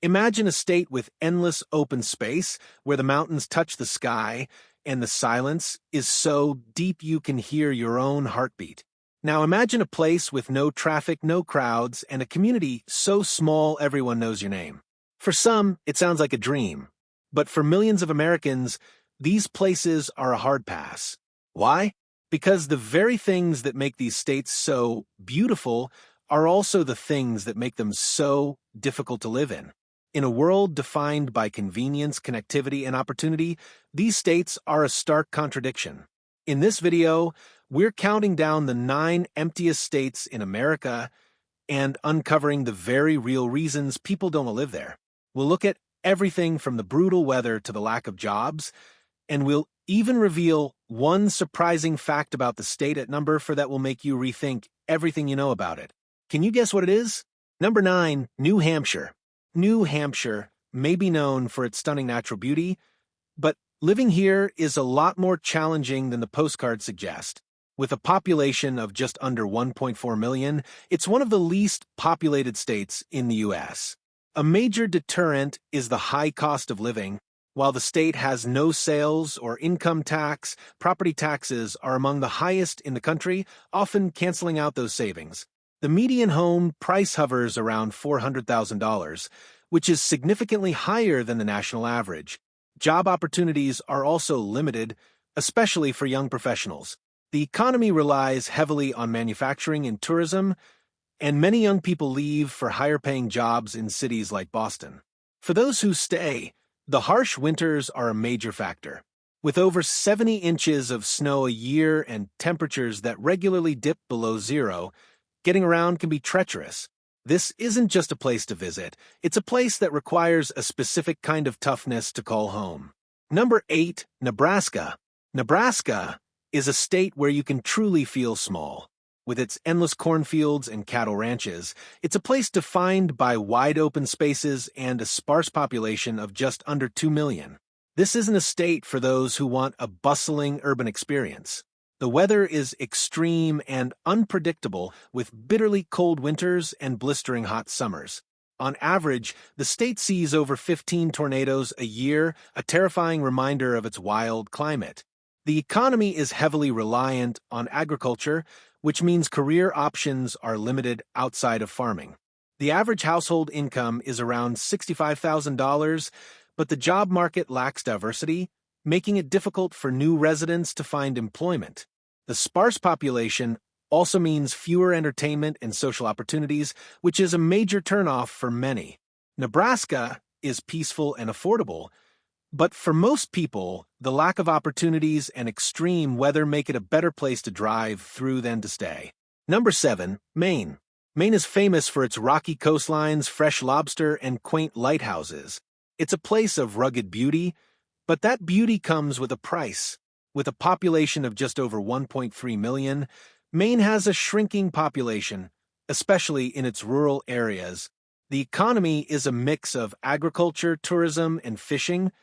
Imagine a state with endless open space where the mountains touch the sky and the silence is so deep you can hear your own heartbeat. Now imagine a place with no traffic, no crowds, and a community so small everyone knows your name. For some, it sounds like a dream. But for millions of Americans, these places are a hard pass. Why? Because the very things that make these states so beautiful are also the things that make them so difficult to live in. In a world defined by convenience, connectivity, and opportunity, these states are a stark contradiction. In this video, we're counting down the 9 emptiest states in America and uncovering the very real reasons people don't live there. We'll look at everything from the brutal weather to the lack of jobs, and we'll even reveal one surprising fact about the state at number 4 that will make you rethink everything you know about it. Can you guess what it is? Number 9, New Hampshire. New Hampshire may be known for its stunning natural beauty, but living here is a lot more challenging than the postcards suggest. With a population of just under 1.4 million, it's one of the least populated states in the U.S. A major deterrent is the high cost of living. While the state has no sales or income tax, property taxes are among the highest in the country, often canceling out those savings. The median home price hovers around $400,000, which is significantly higher than the national average. Job opportunities are also limited, especially for young professionals. The economy relies heavily on manufacturing and tourism, and many young people leave for higher-paying jobs in cities like Boston. For those who stay, the harsh winters are a major factor. With over 70 inches of snow a year and temperatures that regularly dip below zero, getting around can be treacherous. This isn't just a place to visit, it's a place that requires a specific kind of toughness to call home. Number 8, Nebraska. Nebraska is a state where you can truly feel small. With its endless cornfields and cattle ranches, it's a place defined by wide open spaces and a sparse population of just under 2 million. This isn't a state for those who want a bustling urban experience. The weather is extreme and unpredictable, with bitterly cold winters and blistering hot summers. On average, the state sees over 15 tornadoes a year, a terrifying reminder of its wild climate. The economy is heavily reliant on agriculture, which means career options are limited outside of farming. The average household income is around $65,000, but the job market lacks diversity, making it difficult for new residents to find employment. The sparse population also means fewer entertainment and social opportunities, which is a major turnoff for many. Nebraska is peaceful and affordable, but for most people, the lack of opportunities and extreme weather make it a better place to drive through than to stay. Number 7, Maine. Maine is famous for its rocky coastlines, fresh lobster, and quaint lighthouses. It's a place of rugged beauty, but that beauty comes with a price. With a population of just over 1.3 million, Maine has a shrinking population, especially in its rural areas. The economy is a mix of agriculture, tourism, and fishing,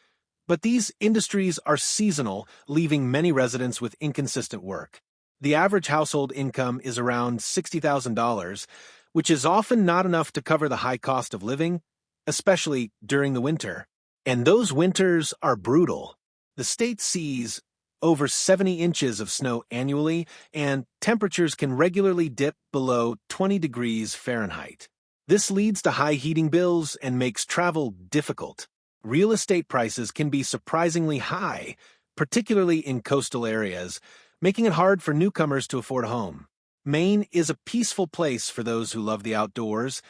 but these industries are seasonal, leaving many residents with inconsistent work. The average household income is around $60,000, which is often not enough to cover the high cost of living, especially during the winter. And those winters are brutal. The state sees over 70 inches of snow annually, and temperatures can regularly dip below 20 degrees Fahrenheit. This leads to high heating bills and makes travel difficult. Real estate prices can be surprisingly high, particularly in coastal areas, making it hard for newcomers to afford a home. Maine is a peaceful place for those who love the outdoors,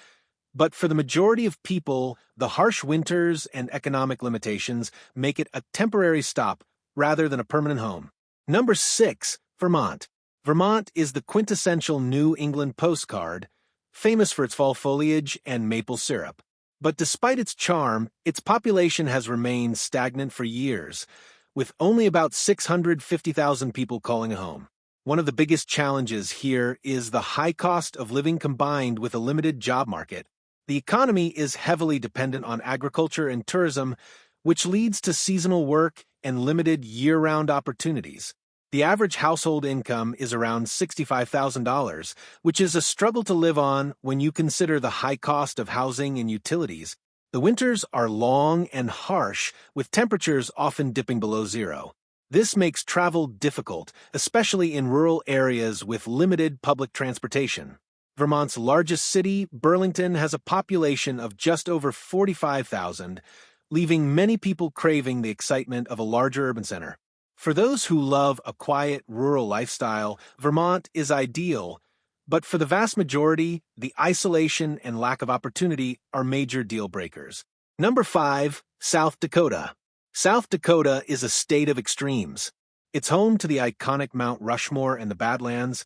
but for the majority of people, the harsh winters and economic limitations make it a temporary stop rather than a permanent home. Number 6, Vermont. Vermont is the quintessential New England postcard, famous for its fall foliage and maple syrup. But despite its charm, its population has remained stagnant for years, with only about 650,000 people calling it home. One of the biggest challenges here is the high cost of living combined with a limited job market. The economy is heavily dependent on agriculture and tourism, which leads to seasonal work and limited year-round opportunities. The average household income is around $65,000, which is a struggle to live on when you consider the high cost of housing and utilities. The winters are long and harsh, with temperatures often dipping below zero. This makes travel difficult, especially in rural areas with limited public transportation. Vermont's largest city, Burlington, has a population of just over 45,000, leaving many people craving the excitement of a larger urban center. For those who love a quiet, rural lifestyle, Vermont is ideal, but for the vast majority, the isolation and lack of opportunity are major deal breakers. Number 5, South Dakota. South Dakota is a state of extremes. It's home to the iconic Mount Rushmore and the Badlands,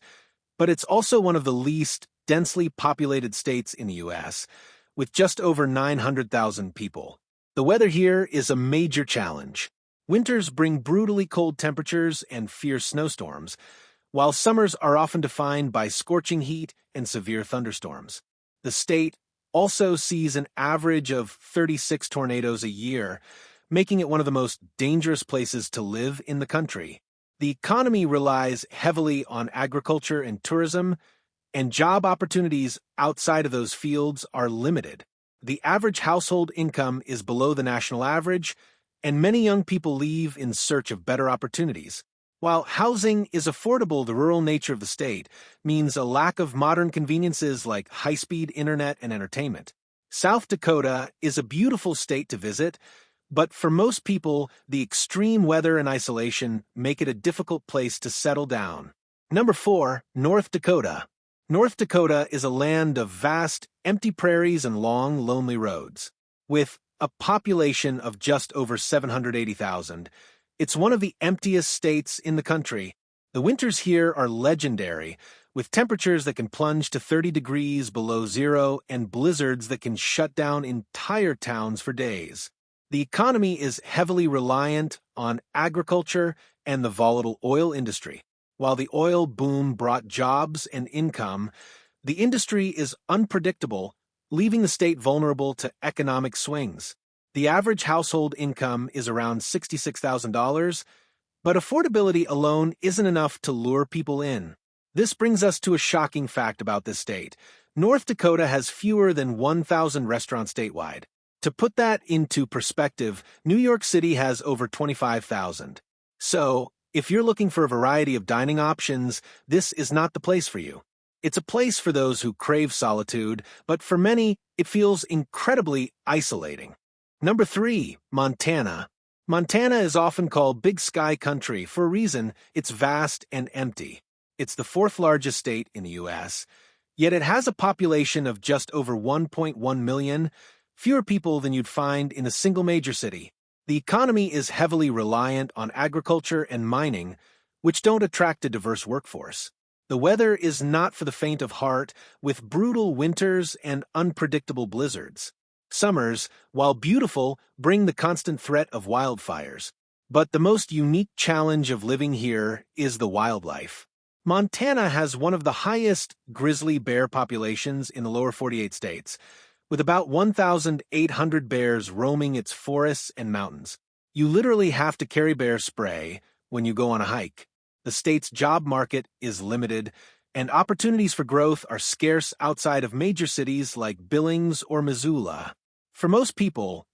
but it's also one of the least densely populated states in the U.S., with just over 900,000 people. The weather here is a major challenge. Winters bring brutally cold temperatures and fierce snowstorms, while summers are often defined by scorching heat and severe thunderstorms. The state also sees an average of 36 tornadoes a year, making it one of the most dangerous places to live in the country. The economy relies heavily on agriculture and tourism, and job opportunities outside of those fields are limited. The average household income is below the national average, and many young people leave in search of better opportunities. While housing is affordable, the rural nature of the state means a lack of modern conveniences like high-speed internet and entertainment. South Dakota is a beautiful state to visit, but for most people, the extreme weather and isolation make it a difficult place to settle down. Number 4, North Dakota. North Dakota is a land of vast, empty prairies and long, lonely roads. With a population of just over 780,000, it's one of the emptiest states in the country. The winters here are legendary, with temperatures that can plunge to 30 degrees below zero and blizzards that can shut down entire towns for days. The economy is heavily reliant on agriculture and the volatile oil industry. While the oil boom brought jobs and income, the industry is unpredictable, leaving the state vulnerable to economic swings. The average household income is around $66,000, but affordability alone isn't enough to lure people in. This brings us to a shocking fact about this state. North Dakota has fewer than 1,000 restaurants statewide. To put that into perspective, New York City has over 25,000. So, if you're looking for a variety of dining options, this is not the place for you. It's a place for those who crave solitude, but for many, it feels incredibly isolating. Number 3, Montana. Montana is often called Big Sky Country for a reason. It's vast and empty. It's the 4th largest state in the U.S., yet it has a population of just over 1.1 million, fewer people than you'd find in a single major city. The economy is heavily reliant on agriculture and mining, which don't attract a diverse workforce. The weather is not for the faint of heart, with brutal winters and unpredictable blizzards. Summers, while beautiful, bring the constant threat of wildfires. But the most unique challenge of living here is the wildlife. Montana has one of the highest grizzly bear populations in the lower 48 states, with about 1,800 bears roaming its forests and mountains. You literally have to carry bear spray when you go on a hike. The state's job market is limited, and opportunities for growth are scarce outside of major cities like Billings or Missoula. For most people,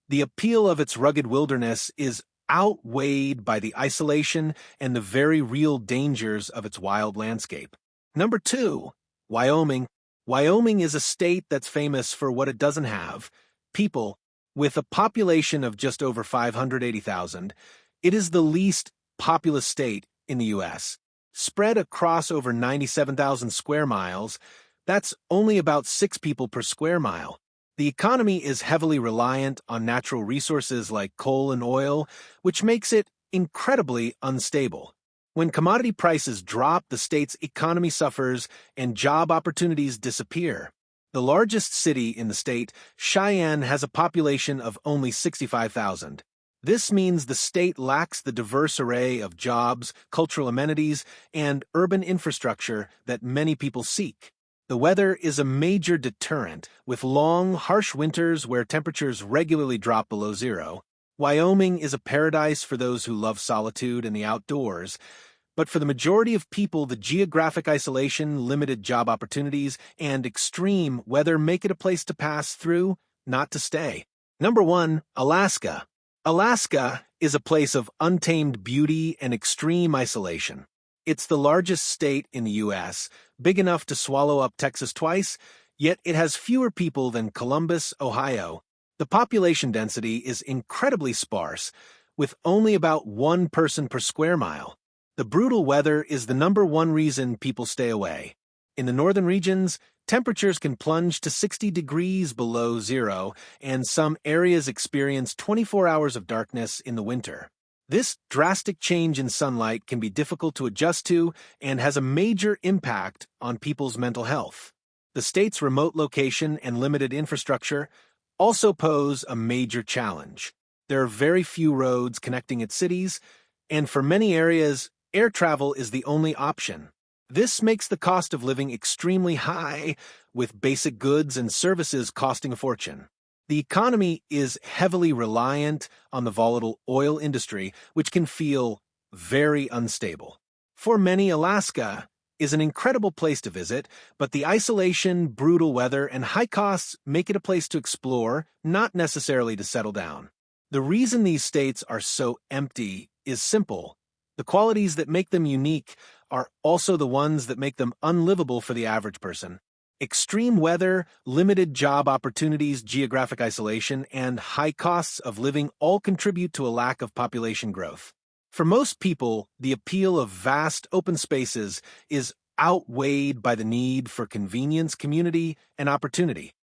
the appeal of its rugged wilderness is outweighed by the isolation and the very real dangers of its wild landscape. Number 2, Wyoming. Wyoming is a state that's famous for what it doesn't have: people. With a population of just over 580,000, it is the least populous state in the U.S. Spread across over 97,000 square miles, that's only about 6 people per square mile. The economy is heavily reliant on natural resources like coal and oil, which makes it incredibly unstable. When commodity prices drop, the state's economy suffers and job opportunities disappear. The largest city in the state, Cheyenne, has a population of only 65,000. This means the state lacks the diverse array of jobs, cultural amenities, and urban infrastructure that many people seek. The weather is a major deterrent, with long, harsh winters where temperatures regularly drop below zero. Wyoming is a paradise for those who love solitude and the outdoors, but for the majority of people, the geographic isolation, limited job opportunities, and extreme weather make it a place to pass through, not to stay. Number 1, Alaska. Alaska is a place of untamed beauty and extreme isolation. It's the largest state in the U.S., big enough to swallow up Texas twice, yet it has fewer people than Columbus, Ohio. The population density is incredibly sparse, with only about 1 person per square mile. The brutal weather is the number 1 reason people stay away. In the northern regions, temperatures can plunge to 60 degrees below zero, and some areas experience 24 hours of darkness in the winter. This drastic change in sunlight can be difficult to adjust to and has a major impact on people's mental health. The state's remote location and limited infrastructure also pose a major challenge. There are very few roads connecting its cities, and for many areas, air travel is the only option. This makes the cost of living extremely high, with basic goods and services costing a fortune. The economy is heavily reliant on the volatile oil industry, which can feel very unstable. For many, Alaska is an incredible place to visit, but the isolation, brutal weather, and high costs make it a place to explore, not necessarily to settle down. The reason these states are so empty is simple. The qualities that make them unique are also the ones that make them unlivable for the average person. Extreme weather, limited job opportunities, geographic isolation, and high costs of living all contribute to a lack of population growth. For most people, the appeal of vast open spaces is outweighed by the need for convenience, community, and opportunity.